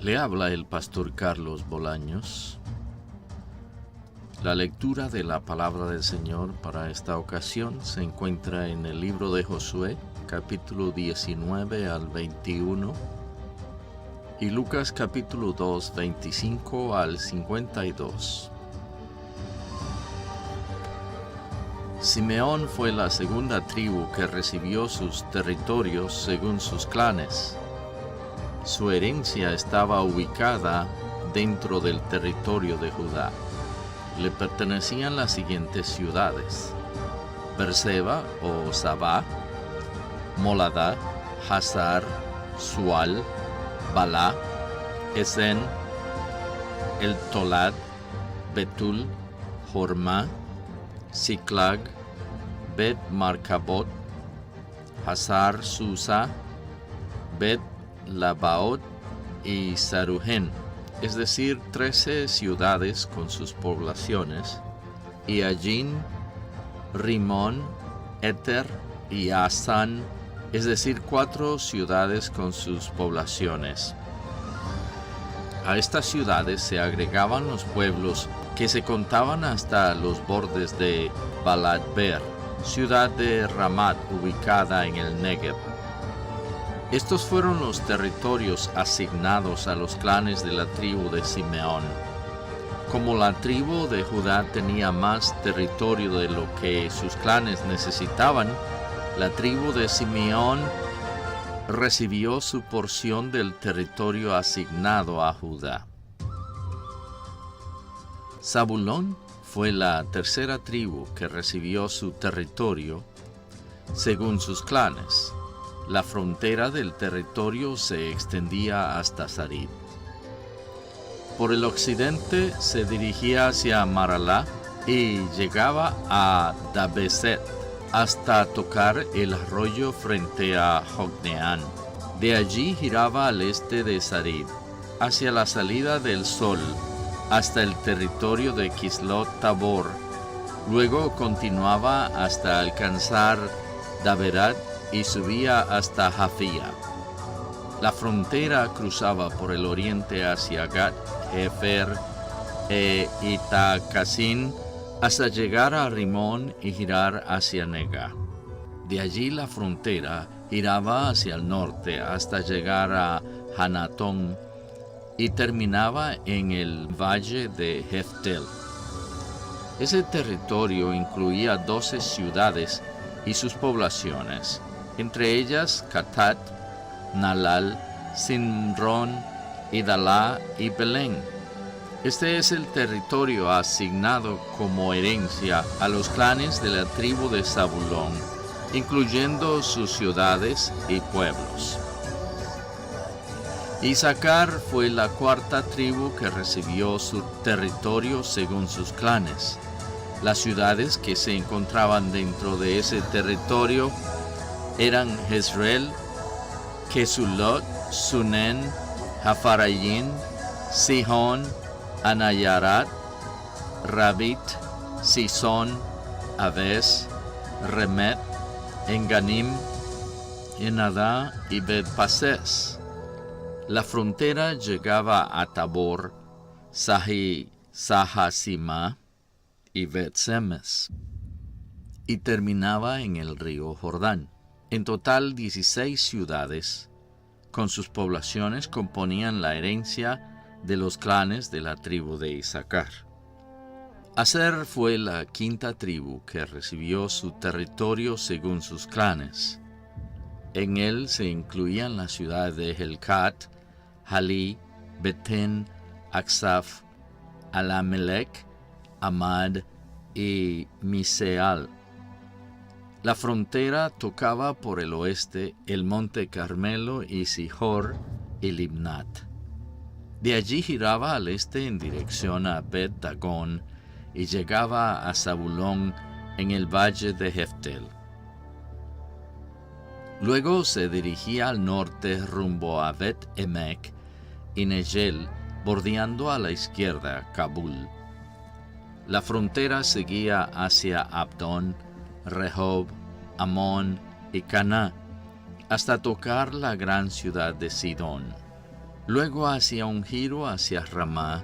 Le habla el pastor Carlos Bolaños. La lectura de la palabra del Señor para esta ocasión se encuentra en el libro de Josué, capítulo 19 al 21, y Lucas capítulo 2, 25 al 52. Simeón fue la segunda tribu que recibió sus territorios según sus clanes. Su herencia estaba ubicada dentro del territorio de Judá. Le pertenecían las siguientes ciudades: Berseba o Sabá, Moladá, Hazar, Sual, Balá, Esen, El Tolad, Betul, Hormá, Ziklag, Bet Marcabot, Hazar Susa, Bet Labaot y Saruhen, es decir, 13 ciudades con sus poblaciones, y Allín, Rimón, Eter y Asán, es decir, 4 ciudades con sus poblaciones. A estas ciudades se agregaban los pueblos que se contaban hasta los bordes de Balat-Ber, ciudad de Ramat ubicada en el Negev. Estos fueron los territorios asignados a los clanes de la tribu de Simeón. Como la tribu de Judá tenía más territorio de lo que sus clanes necesitaban, la tribu de Simeón recibió su porción del territorio asignado a Judá. Zabulón fue la tercera tribu que recibió su territorio según sus clanes. La frontera del territorio se extendía hasta Sarid. Por el occidente se dirigía hacia Maralá y llegaba a Dabeset hasta tocar el arroyo frente a Jocneán. De allí giraba al este de Sarid, hacia la salida del sol, hasta el territorio de Kislot Tabor. Luego continuaba hasta alcanzar Daberat y subía hasta Jafía. La frontera cruzaba por el oriente hacia Gat, Hefer e Itacasín hasta llegar a Rimón y girar hacia Nega. De allí la frontera giraba hacia el norte hasta llegar a Hanatón y terminaba en el valle de Heftel. Ese territorio incluía 12 ciudades y sus poblaciones, entre ellas Catat, Nalal, Simrón, Idalá y Belén. Este es el territorio asignado como herencia a los clanes de la tribu de Zabulón, incluyendo sus ciudades y pueblos. Isaacar fue la cuarta tribu que recibió su territorio según sus clanes. Las ciudades que se encontraban dentro de ese territorio eran Jezreel, Kesulot, Sunen, Hafarayín, Sihón, Anayarat, Rabit, Sison, Aves, Remet, Enganim, Enadá y Bet-Pases. La frontera llegaba a Tabor, Sahasima y Bet-Semes, y terminaba en el río Jordán. En total, 16 ciudades con sus poblaciones componían la herencia de los clanes de la tribu de Isaacar. Aser fue la quinta tribu que recibió su territorio según sus clanes. En él se incluían las ciudades de Helcat, Halí, Betén, Aksaf, Alamelec, Amad y Miseal. La frontera tocaba por el oeste el monte Carmelo y Sihor y Libnat. De allí giraba al este en dirección a Bet-Dagón y llegaba a Zabulón en el valle de Heftel. Luego se dirigía al norte rumbo a Bet-Emek y Negel, bordeando a la izquierda Kabul. La frontera seguía hacia Abdón, Rehob, Amón y Caná, hasta tocar la gran ciudad de Sidón. Luego hacía un giro hacia Ramá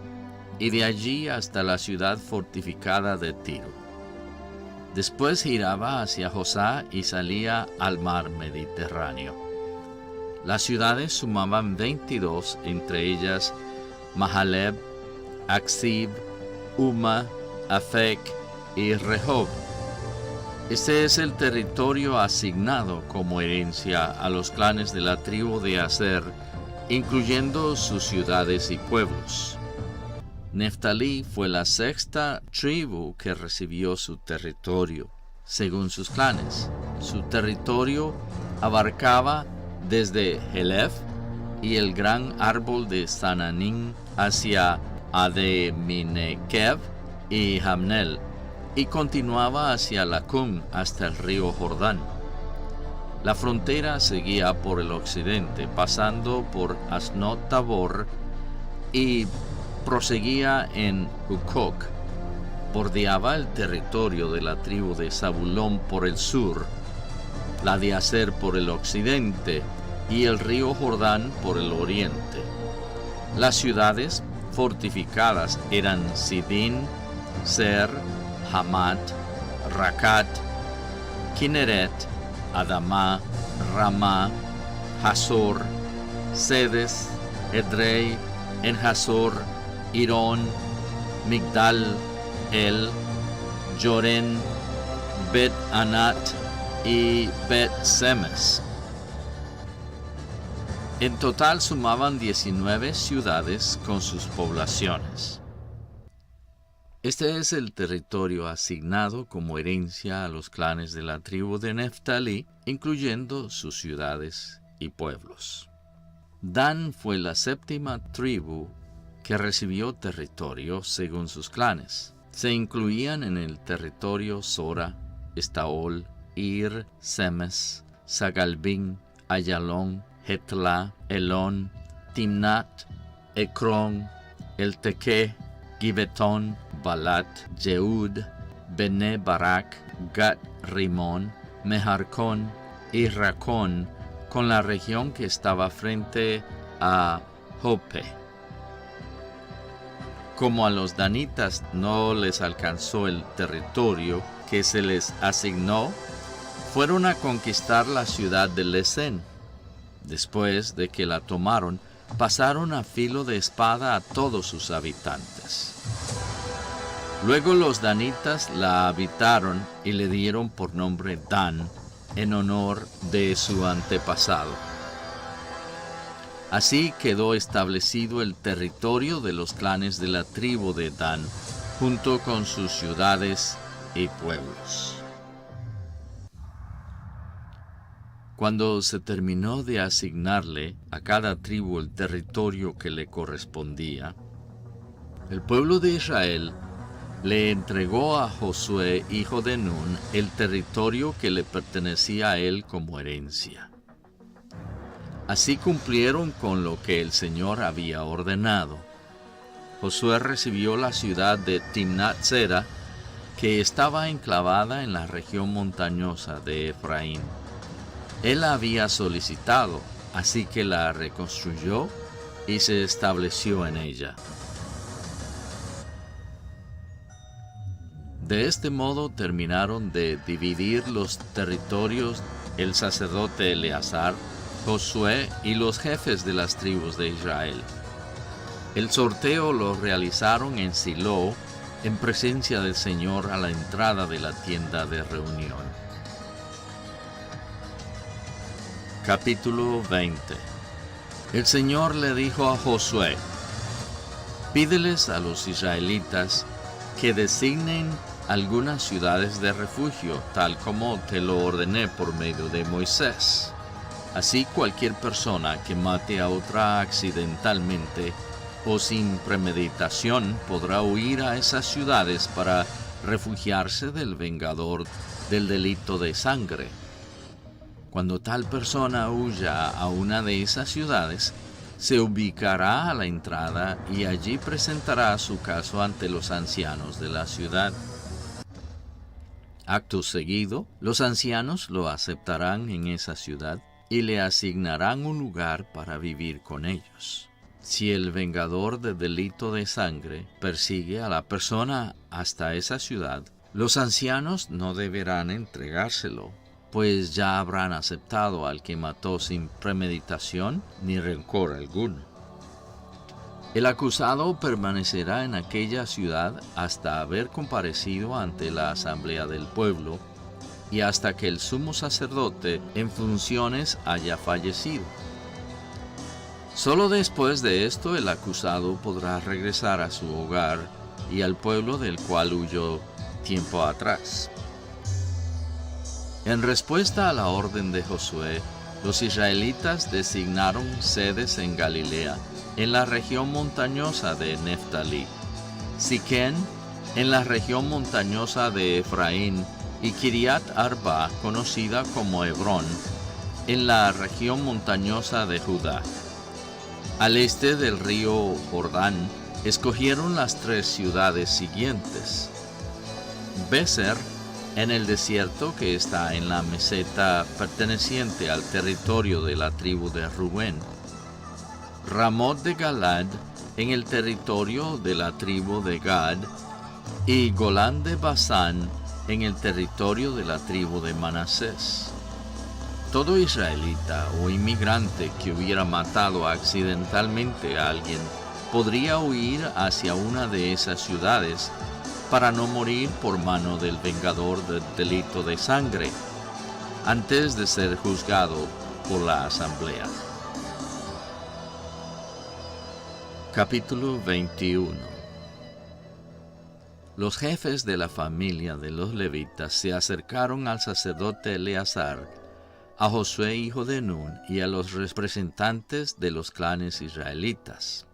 y de allí hasta la ciudad fortificada de Tiro. Después giraba hacia Josá y salía al mar Mediterráneo. Las ciudades sumaban 22, entre ellas Mahaleb, Aksib, Uma, Afec y Rehob. Este es el territorio asignado como herencia a los clanes de la tribu de Aser, incluyendo sus ciudades y pueblos. Neftalí fue la sexta tribu que recibió su territorio, según sus clanes. Su territorio abarcaba desde Helef y el gran árbol de Sananín hacia Ademinekev y Hamnel, y continuaba hacia Lacum hasta el río Jordán. La frontera seguía por el occidente, pasando por Asnot Tabor y proseguía en Hucoc. Bordeaba el territorio de la tribu de Zabulón por el sur, la de Aser por el occidente y el río Jordán por el oriente. Las ciudades fortificadas eran Sidín, Ser, Hamat, Racat, Kinneret, Adamá, Ramá, Hazor, Sedes, Edrei, En-Hazor, Irón, Migdal, El, Joren, Bet-Anat y Bet-Semes. En total sumaban 19 ciudades con sus poblaciones. Este es el territorio asignado como herencia a los clanes de la tribu de Neftalí, incluyendo sus ciudades y pueblos. Dan fue la séptima tribu que recibió territorio según sus clanes. Se incluían en el territorio Sora, Estaol, Ir, Semes, Sagalbín, Ayalón, Hetla, Elón, Timnat, Ecrón, Elteque, Gibetón, Balat, Jehud, Bene Barak, Gat Rimón, Mejarcón y Racón, con la región que estaba frente a Jope. Como a los danitas no les alcanzó el territorio que se les asignó, fueron a conquistar la ciudad de Lesén. Después de que la tomaron, pasaron a filo de espada a todos sus habitantes. Luego los danitas la habitaron y le dieron por nombre Dan, en honor de su antepasado. Así quedó establecido el territorio de los clanes de la tribu de Dan, junto con sus ciudades y pueblos. Cuando se terminó de asignarle a cada tribu el territorio que le correspondía, el pueblo de Israel le entregó a Josué, hijo de Nun, el territorio que le pertenecía a él como herencia. Así cumplieron con lo que el Señor había ordenado. Josué recibió la ciudad de Timnat-Sera, que estaba enclavada en la región montañosa de Efraín. Él la había solicitado, así que la reconstruyó y se estableció en ella. De este modo terminaron de dividir los territorios el sacerdote Eleazar, Josué y los jefes de las tribus de Israel. El sorteo lo realizaron en Silo, en presencia del Señor a la entrada de la tienda de reunión. Capítulo 20. El Señor le dijo a Josué: pídeles a los israelitas que designen algunas ciudades de refugio, tal como te lo ordené por medio de Moisés. Así cualquier persona que mate a otra accidentalmente o sin premeditación podrá huir a esas ciudades para refugiarse del vengador del delito de sangre. Cuando tal persona huya a una de esas ciudades, se ubicará a la entrada y allí presentará su caso ante los ancianos de la ciudad. Acto seguido, los ancianos lo aceptarán en esa ciudad y le asignarán un lugar para vivir con ellos. Si el vengador de delito de sangre persigue a la persona hasta esa ciudad, los ancianos no deberán entregárselo, pues ya habrán aceptado al que mató sin premeditación ni rencor alguno. El acusado permanecerá en aquella ciudad hasta haber comparecido ante la asamblea del pueblo y hasta que el sumo sacerdote en funciones haya fallecido. Solo después de esto el acusado podrá regresar a su hogar y al pueblo del cual huyó tiempo atrás. En respuesta a la orden de Josué, los israelitas designaron sedes en Galilea, en la región montañosa de Neftalí, Siquén, en la región montañosa de Efraín, y Kiriat Arba, conocida como Hebrón, en la región montañosa de Judá. Al este del río Jordán, escogieron las 3 ciudades siguientes: Beser, en el desierto que está en la meseta perteneciente al territorio de la tribu de Rubén; Ramot de Galad, en el territorio de la tribu de Gad; y Golán de Basán, en el territorio de la tribu de Manasés. Todo israelita o inmigrante que hubiera matado accidentalmente a alguien podría huir hacia una de esas ciudades para no morir por mano del vengador del delito de sangre, antes de ser juzgado por la asamblea. Capítulo 21. Los jefes de la familia de los levitas se acercaron al sacerdote Eleazar, a Josué hijo de Nun y a los representantes de los clanes israelitas,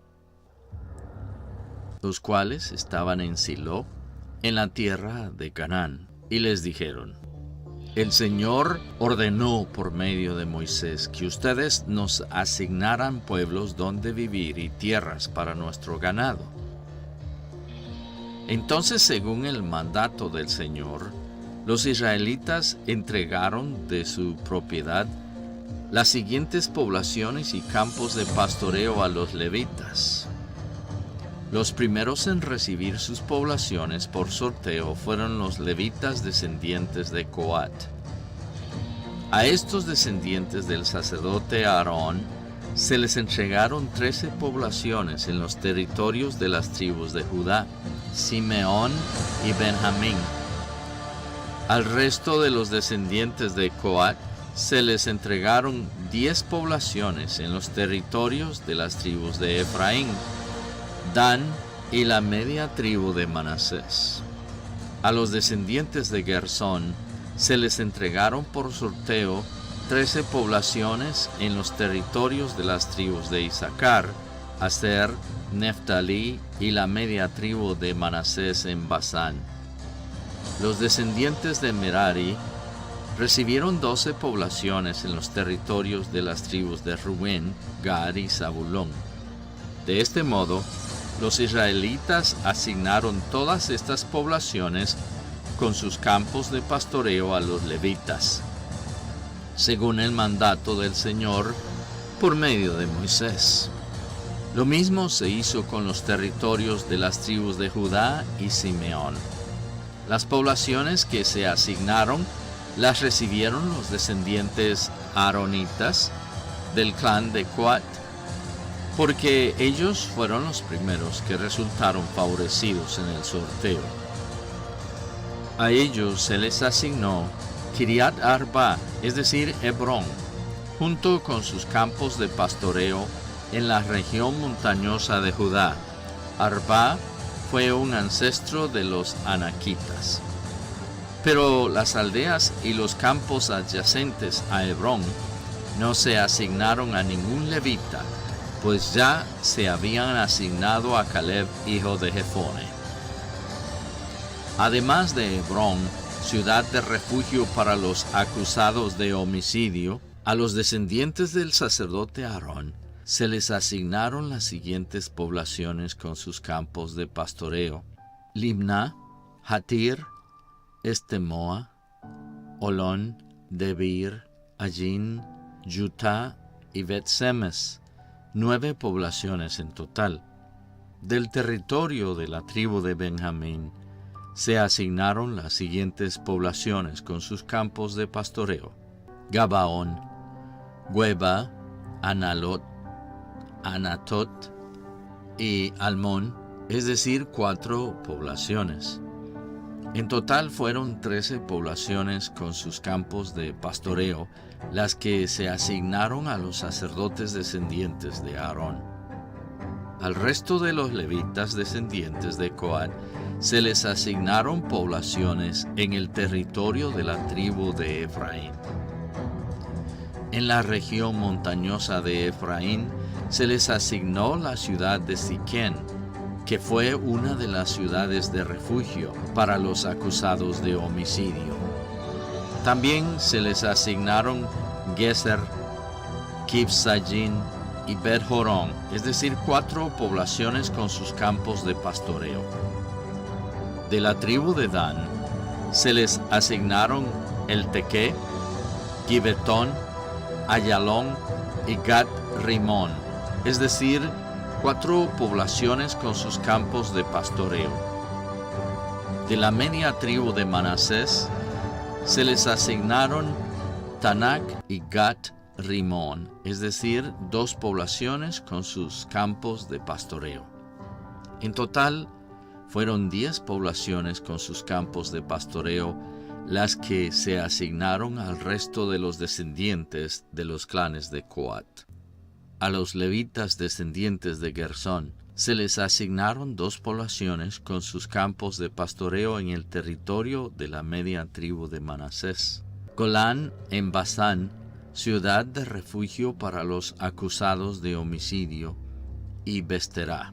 los cuales estaban en Silo, en la tierra de Canaán, y les dijeron: El Señor ordenó por medio de Moisés que ustedes nos asignaran pueblos donde vivir y tierras para nuestro ganado. Entonces, según el mandato del Señor, los israelitas entregaron de su propiedad las siguientes poblaciones y campos de pastoreo a los levitas. Los primeros en recibir sus poblaciones por sorteo fueron los levitas descendientes de Coat. A estos descendientes del sacerdote Aarón se les entregaron 13 poblaciones en los territorios de las tribus de Judá, Simeón y Benjamín. Al resto de los descendientes de Coat se les entregaron 10 poblaciones en los territorios de las tribus de Efraín, Dan y la media tribu de Manasés. A los descendientes de Gersón se les entregaron por sorteo 13 poblaciones en los territorios de las tribus de Isaacar, Aser, Neftalí y la media tribu de Manasés en Basán. Los descendientes de Merari recibieron 12 poblaciones en los territorios de las tribus de Rubén, Gad y Zabulón. De este modo, los israelitas asignaron todas estas poblaciones con sus campos de pastoreo a los levitas, según el mandato del Señor por medio de Moisés. Lo mismo se hizo con los territorios de las tribus de Judá y Simeón. Las poblaciones que se asignaron las recibieron los descendientes aaronitas del clan de Coat, porque ellos fueron los primeros que resultaron favorecidos en el sorteo. A ellos se les asignó Kiriat Arba, es decir, Hebrón, junto con sus campos de pastoreo en la región montañosa de Judá. Arba fue un ancestro de los anaquitas. Pero las aldeas y los campos adyacentes a Hebrón no se asignaron a ningún levita, pues ya se habían asignado a Caleb, hijo de Jefone. Además de Hebrón, ciudad de refugio para los acusados de homicidio, a los descendientes del sacerdote Aarón se les asignaron las siguientes poblaciones con sus campos de pastoreo: Limná, Hatir, Estemoa, Olón, Debir, Allín, Yutá y Bet-Semes, 9 poblaciones en total. Del territorio de la tribu de Benjamín se asignaron las siguientes poblaciones con sus campos de pastoreo: Gabaón, Geba, Analot, Anatot y Almón, es decir, 4 poblaciones. En total fueron 13 poblaciones con sus campos de pastoreo, las que se asignaron a los sacerdotes descendientes de Aarón. Al resto de los levitas descendientes de Coat se les asignaron poblaciones en el territorio de la tribu de Efraín. En la región montañosa de Efraín se les asignó la ciudad de Siquén, que fue una de las ciudades de refugio para los acusados de homicidio. También se les asignaron Geser, Kibsayín y Bet-Jorón, es decir, 4 poblaciones con sus campos de pastoreo. De la tribu de Dan se les asignaron el Tequé, Gibetón, Ayalón y Gat-Rimón, es decir, 4 poblaciones con sus campos de pastoreo. De la media tribu de Manasés se les asignaron Tanak y Gat-Rimón, es decir, 2 poblaciones con sus campos de pastoreo. En total, fueron 10 poblaciones con sus campos de pastoreo las que se asignaron al resto de los descendientes de los clanes de Coat. A los levitas descendientes de Gersón se les asignaron 2 poblaciones con sus campos de pastoreo en el territorio de la media tribu de Manasés: Golán en Basán, ciudad de refugio para los acusados de homicidio, y Besterá.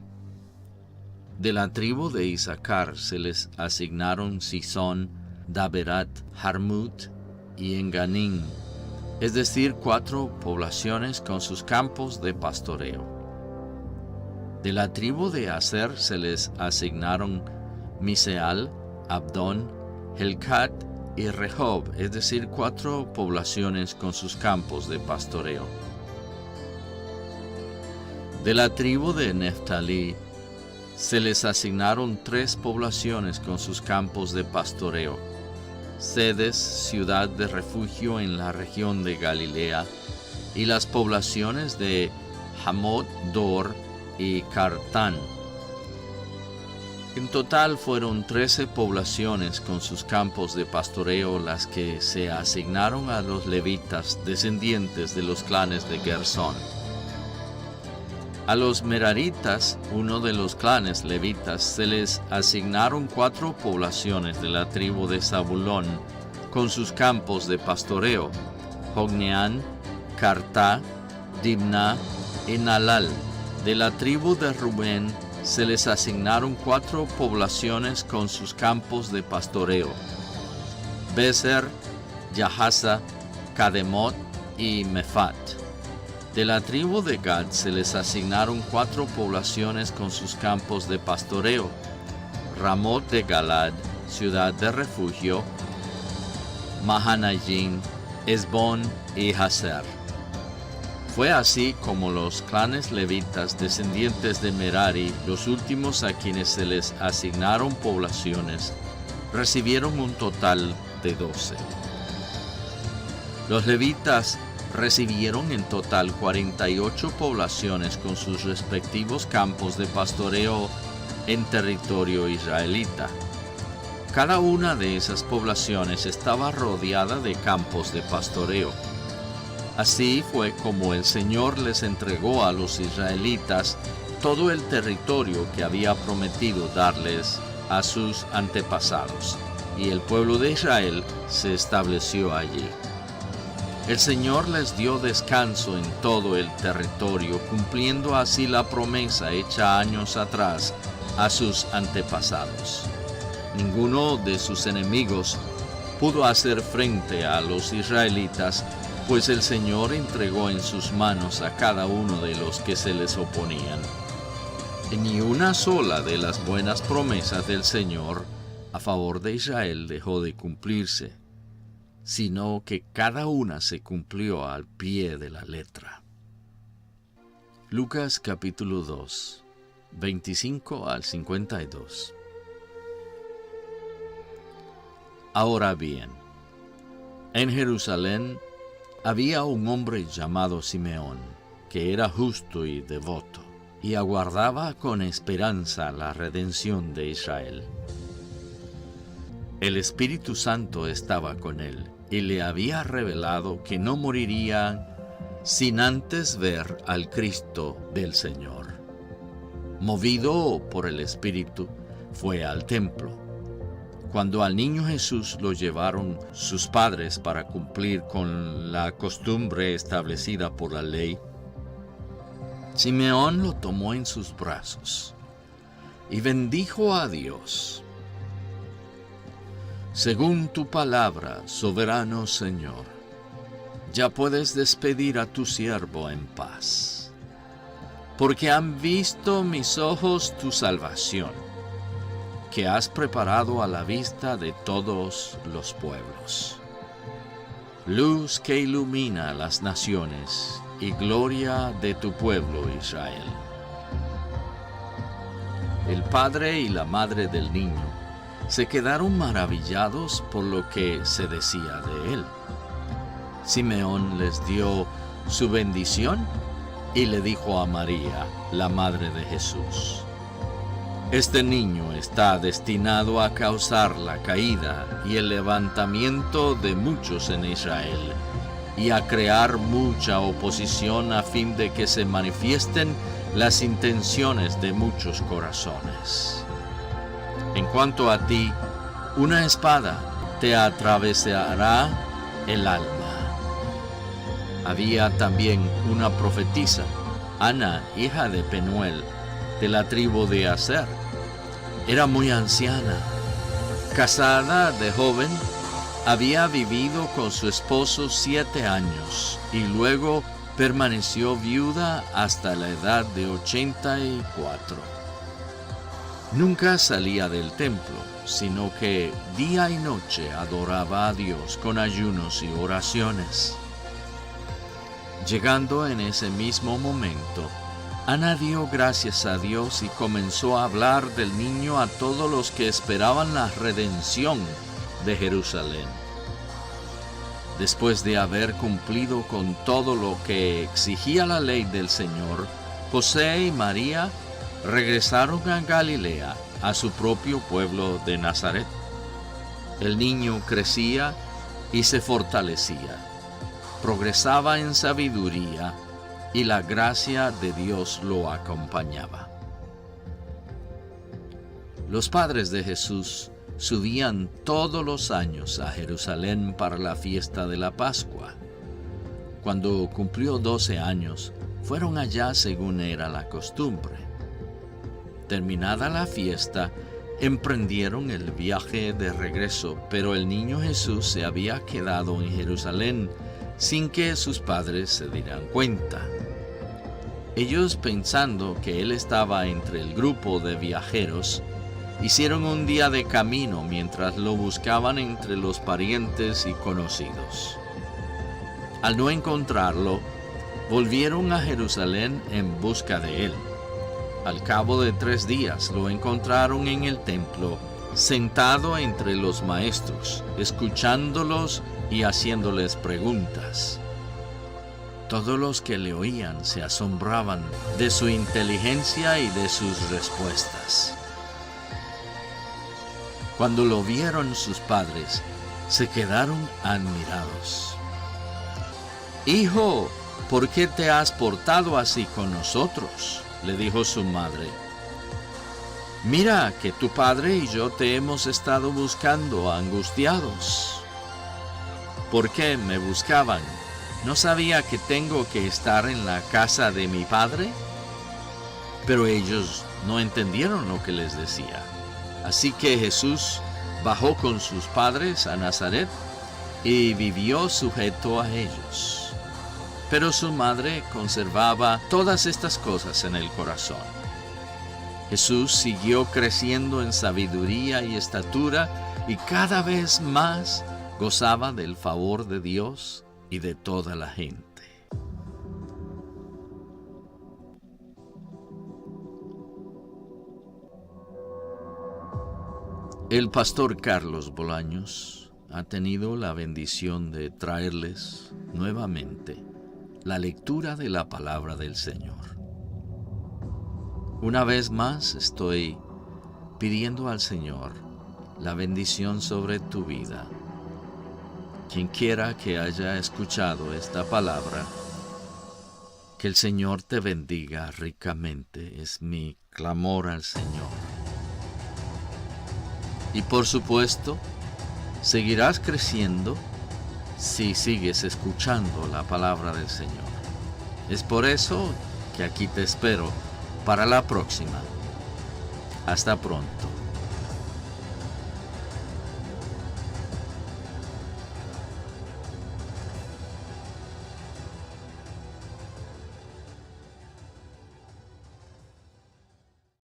De la tribu de Isaacar se les asignaron Sison, Daberat, Jarmut y Enganín, es decir, 4 poblaciones con sus campos de pastoreo. De la tribu de Aser se les asignaron Miseal, Abdón, Helcat y Rehob, es decir, 4 poblaciones con sus campos de pastoreo. De la tribu de Neftalí se les asignaron 3 poblaciones con sus campos de pastoreo: Cedes, ciudad de refugio en la región de Galilea, y las poblaciones de Hamot Dor y Cartán. En total fueron 13 poblaciones con sus campos de pastoreo las que se asignaron a los levitas descendientes de los clanes de Gersón. A los meraritas, uno de los clanes levitas, se les asignaron 4 poblaciones de la tribu de Zabulón con sus campos de pastoreo: Jogneán, Cartá, Dimná y Nalal. De la tribu de Rubén se les asignaron 4 poblaciones con sus campos de pastoreo: Beser, Yahasa, Cademot y Mefat. De la tribu de Gad se les asignaron 4 poblaciones con sus campos de pastoreo: Ramot de Galad, ciudad de refugio, Mahanayim, Esbón y Hazer. Fue así como los clanes levitas descendientes de Merari, los últimos a quienes se les asignaron poblaciones, recibieron un total de 12. Los levitas recibieron en total 48 poblaciones con sus respectivos campos de pastoreo en territorio israelita. Cada una de esas poblaciones estaba rodeada de campos de pastoreo. Así fue como el Señor les entregó a los israelitas todo el territorio que había prometido darles a sus antepasados, y el pueblo de Israel se estableció allí. El Señor les dio descanso en todo el territorio, cumpliendo así la promesa hecha años atrás a sus antepasados. Ninguno de sus enemigos pudo hacer frente a los israelitas, pues el Señor entregó en sus manos a cada uno de los que se les oponían. Y ni una sola de las buenas promesas del Señor a favor de Israel dejó de cumplirse, sino que cada una se cumplió al pie de la letra. Lucas capítulo 2, 25 al 52. Ahora bien, en Jerusalén había un hombre llamado Simeón, que era justo y devoto, y aguardaba con esperanza la redención de Israel. El Espíritu Santo estaba con él, y le había revelado que no moriría sin antes ver al Cristo del Señor. Movido por el Espíritu, fue al templo. Cuando al niño Jesús lo llevaron sus padres para cumplir con la costumbre establecida por la ley, Simeón lo tomó en sus brazos y bendijo a Dios. Según tu palabra, soberano Señor, ya puedes despedir a tu siervo en paz, porque han visto mis ojos tu salvación, que has preparado a la vista de todos los pueblos. Luz que ilumina las naciones y gloria de tu pueblo Israel. El padre y la madre del niño se quedaron maravillados por lo que se decía de él. Simeón les dio su bendición y le dijo a María, la madre de Jesús: este niño está destinado a causar la caída y el levantamiento de muchos en Israel, y a crear mucha oposición a fin de que se manifiesten las intenciones de muchos corazones. En cuanto a ti, una espada te atravesará el alma. Había también una profetisa, Ana, hija de Penuel, de la tribu de Aser. Era muy anciana. Casada de joven, había vivido con su esposo 7 años y luego permaneció viuda hasta la edad de 84. Nunca salía del templo, sino que día y noche adoraba a Dios con ayunos y oraciones. Llegando en ese mismo momento, Ana dio gracias a Dios y comenzó a hablar del niño a todos los que esperaban la redención de Jerusalén. Después de haber cumplido con todo lo que exigía la ley del Señor, José y María regresaron a Galilea, a su propio pueblo de Nazaret. El niño crecía y se fortalecía, progresaba en sabiduría, y la gracia de Dios lo acompañaba. Los padres de Jesús subían todos los años a Jerusalén para la fiesta de la Pascua. Cuando cumplió 12 años, fueron allá según era la costumbre. Terminada la fiesta, emprendieron el viaje de regreso, pero el niño Jesús se había quedado en Jerusalén sin que sus padres se dieran cuenta. Ellos, pensando que él estaba entre el grupo de viajeros, hicieron un día de camino mientras lo buscaban entre los parientes y conocidos. Al no encontrarlo, volvieron a Jerusalén en busca de él. Al cabo de 3 días lo encontraron en el templo, sentado entre los maestros, escuchándolos y haciéndoles preguntas. Todos los que le oían se asombraban de su inteligencia y de sus respuestas. Cuando lo vieron sus padres, se quedaron admirados. «Hijo, ¿por qué te has portado así con nosotros?», le dijo su madre. «Mira que tu padre y yo te hemos estado buscando angustiados». «¿Por qué me buscaban? ¿No sabía que tengo que estar en la casa de mi padre?». Pero ellos no entendieron lo que les decía. Así que Jesús bajó con sus padres a Nazaret y vivió sujeto a ellos. Pero su madre conservaba todas estas cosas en el corazón. Jesús siguió creciendo en sabiduría y estatura y cada vez más gozaba del favor de Dios y de toda la gente. El pastor Carlos Bolaños ha tenido la bendición de traerles nuevamente la lectura de la palabra del Señor. Una vez más estoy pidiendo al Señor la bendición sobre tu vida. Quien quiera que haya escuchado esta palabra, que el Señor te bendiga ricamente, es mi clamor al Señor. Y por supuesto, seguirás creciendo si sigues escuchando la palabra del Señor. Es por eso que aquí te espero para la próxima. Hasta pronto.